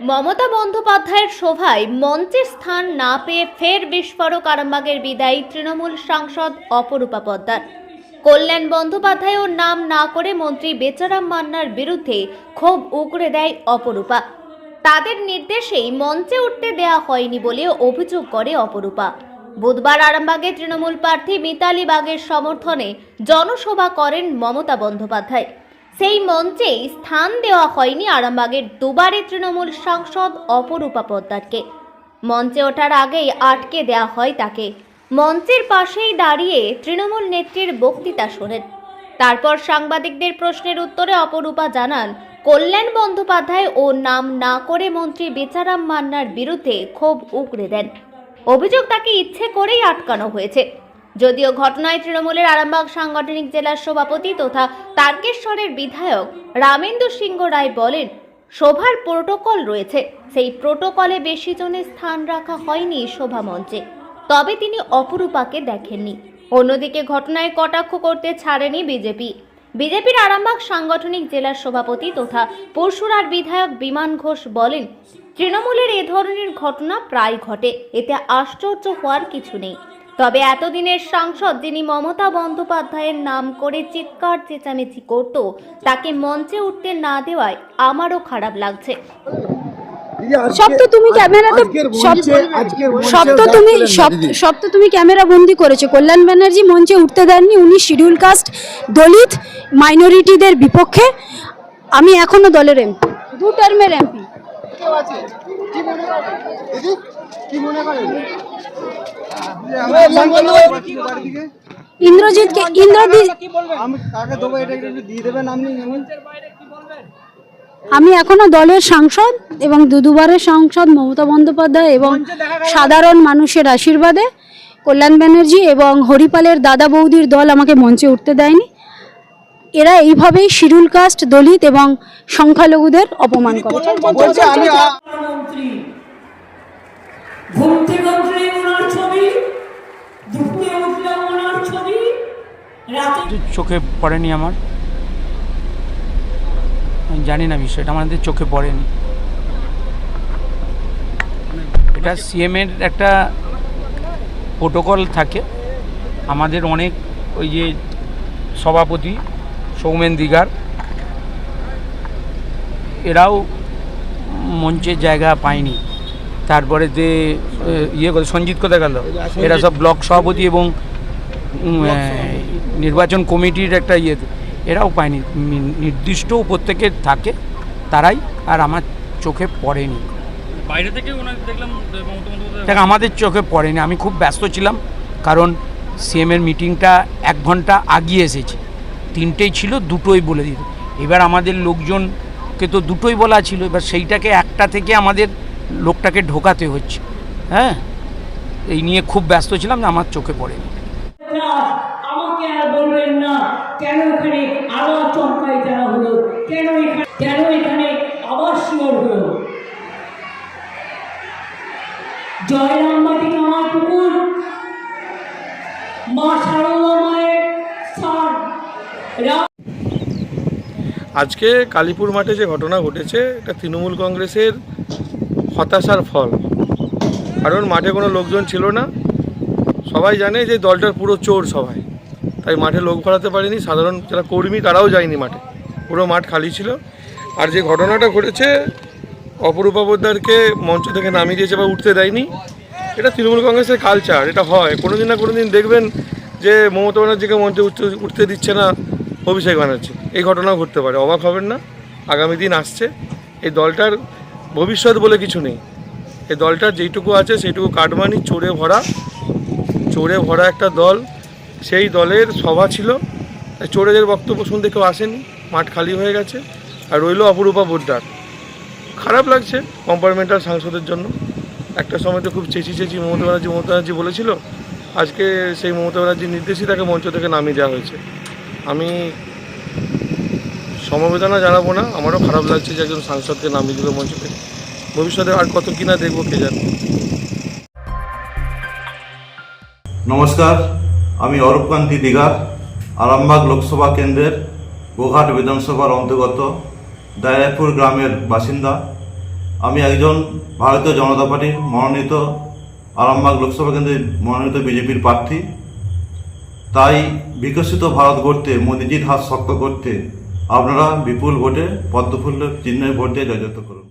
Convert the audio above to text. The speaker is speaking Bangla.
মমতা বন্দ্যোপাধ্যায়ের সভায় মঞ্চে স্থান না পেয়ে ফের বিস্ফোরক আরামবাগের বিদায়ী তৃণমূল সাংসদ অপরূপা পোদ্দার। কল্যাণ বন্দ্যোপাধ্যায়ও নাম না করে মন্ত্রী বেচারাম মান্নার বিরুদ্ধে ক্ষোভ উগরে দেয় অপরূপা। তাদের নির্দেশেই মঞ্চে উঠতে দেয়া হয়নি বলে অভিযোগ করে অপরূপা। বুধবার আরামবাগে তৃণমূল প্রার্থী মিতালি বাগের সমর্থনে জনসভা করেন মমতা বন্দ্যোপাধ্যায়। সেই মঞ্চেই স্থান দেওয়া হয়নি আরামবাগের দুবারের তৃণমূল সাংসদ অপরূপা পোদ্দারকে। মঞ্চে ওঠার আগেই আটকে দেওয়া হয় তাকে। মঞ্চের পাশেই দাঁড়িয়ে তৃণমূল নেত্রীর বক্তৃতা শোনেন। তারপর সাংবাদিকদের প্রশ্নের উত্তরে অপরূপা জানান, কল্যাণ বন্দ্যোপাধ্যায় ও নাম না করে মন্ত্রী বেচারাম মান্নার বিরুদ্ধে ক্ষোভ উগরে দেন। অভিযোগ তাকে ইচ্ছে করেই আটকানো হয়েছে। যদিও ঘটনায় তৃণমূলের আরামবাগ সাংগঠনিক জেলার সভাপতি তথা তারকেশ্বরের বিধায়ক রামেন্দু সিংহ রায় বলেন, সভার প্রোটোকল রয়েছে, সেই প্রোটোকলে বেশি জনের স্থান রাখা হয়নি শোভা মঞ্চে। তবে তিনি অপরূপাকে দেখেননি। অন্যদিকে ঘটনায় কটাক্ষ করতে ছাড়েনি বিজেপির আরামবাগ সাংগঠনিক জেলার সভাপতি তথা পরশুরার বিধায়ক বিমান ঘোষ বলেন, তৃণমূলের এ ধরনের ঘটনা প্রায় ঘটে, এতে আশ্চর্য হওয়ার কিছু নেই। তবে এতদিনের সাংসদ যিনি মমতা বন্দ্যোপাধ্যায়ের নাম করে চিৎকার চেঁচামেচি করত, তাকে মঞ্চে উঠতে না দেওয়ায় আমারও খারাপ লাগছে। সব তো তুমি ক্যামেরাতে সব তো তুমি ক্যামেরা বন্দি করেছো। কল্যাণ ব্যানার্জি মঞ্চে উঠতে দেননি, উনি শিডিউল কাস্ট, দলিত, মাইনরিটিদের বিপক্ষে। আমি এখনো দলের এমপি, 2 টার্মের এমপি। ইন্দ্রজিৎকে আমি এখনো দলের সাংসদ এবং দুবারের সাংসদ মমতা বন্দ্যোপাধ্যায় এবং সাধারণ মানুষের আশীর্বাদে কল্যাণ ব্যানার্জি এবং হরিপালের দাদা বৌদির দল আমাকে মঞ্চে উঠতে দেয়নি। এরা এইভাবেই শিডিউল কাস্ট, দলিত এবং সংখ্যালঘুদের অপমান করে। চোখে পড়েনি আমার, আমি জানি না বিষয়টা, আমাদের চোখে পড়েনি। এটা সিএমের একটা প্রোটোকল থাকে। আমাদের অনেক ওই যে সভাপতি সৌমেন দিগার এরাও মঞ্চের জায়গা পায়নি। তারপরে যে সঞ্জিত কোথায় গেল, এরা সব ব্লক সভাপতি এবং নির্বাচন কমিটির একটা এরাও পায়নি। নির্দিষ্ট প্রত্যেকের থাকে, তারাই, আর আমার চোখে পড়েনি। বাইরে থেকে দেখলাম দেখ, আমাদের চোখে পড়েনি। আমি খুব ব্যস্ত ছিলাম, কারণ সিএমের মিটিংটা 1 ঘন্টা আগিয়ে এসেছে। 3টেই ছিল, 2টোই বলে দিত। এবার আমাদের লোকজনকে তো 2টোই বলা ছিল, এবার সেইটাকে 1টা থেকে আমাদের লোকটাকে ঢোকাতে হচ্ছে। হ্যাঁ, এই নিয়ে খুব ব্যস্ত ছিলাম, আমার চোখে পড়েনি। আমাকে আর বলবেন না কেন এখানে আবার চমকাই দেওয়া হলো, কেন এখানে আবার শিওর হলো। জয়রামবাটি আমার পুকুর, মা সারদা মায়ের স্থান। আজকে কালীপুর মাঠে যে ঘটনা ঘটেছে, এটা তৃণমূল কংগ্রেসের হতাশার ফল। কারণ মাঠে কোনো লোকজন ছিল না। সবাই জানে যে দলটার পুরো চোর সবাই, তাই মাঠে লোক ভরাতে পারেনি। সাধারণ যারা কর্মী তারাও যায়নি মাঠে, পুরো মাঠ খালি ছিল। আর যে ঘটনাটা ঘটেছে, অপরূপা পোদ্দারকে মঞ্চ থেকে নামিয়ে দিয়েছে বা উঠতে দেয়নি, এটা তৃণমূল কংগ্রেসের কালচার। এটা হয় কোনোদিন না কোনোদিন, দেখবেন যে মমতা ব্যানার্জিকে মঞ্চে উঠতে দিচ্ছে না অভিষেক ব্যানার্জি। এই ঘটনাও ঘটতে পারে, অবাক হবেন না। আগামী দিন আসছে, এই দলটার ভবিষ্যৎ বলে কিছু নেই। এই দলটার যেইটুকু আছে সেইটুকু কাটমানি, চোরে ভরা একটা দল। সেই দলের সভা ছিল, চোরেদের বক্তব্য শুনতে কেউ আসেনি, মাঠ খালি হয়ে গেছে। আর রইল অপরূপা পোদ্দার। খারাপ লাগছে কম্পার্টমেন্টাল সাংসদের জন্য। একটা সময় তো খুব চেঁচি মমতা ব্যানার্জি বলেছিল, আজকে সেই মমতা ব্যানার্জির নির্দেশই তাকে মঞ্চ থেকে নামিয়ে দেওয়া হয়েছে। আমি সমবেদনা জানাবো না, আমারও খারাপ লাগছে যে একজন সাংসদকে নামিয়ে দিল মঞ্চ থেকে। ভবিষ্যতে আর কত কিনা দেখবো কে জানে। নমস্কার, আমি অরূপকান্তি দিগার, আরামবাগ লোকসভা কেন্দ্রের গোঘাট বিধানসভার অন্তর্গত দায়রাপুর গ্রামের বাসিন্দা। আমি একজন ভারতীয় জনতা পার্টির মনোনীত আরামবাগ লোকসভা কেন্দ্রের মনোনীত বিজেপির প্রার্থী। তাই বিকশিত ভারত গড়তে মোদিজির হাত শক্ত করতে আপনারা বিপুল ভোটে পদ্মফুল চিহ্নে ভোট দিয়ে জয়যুক্ত করুন।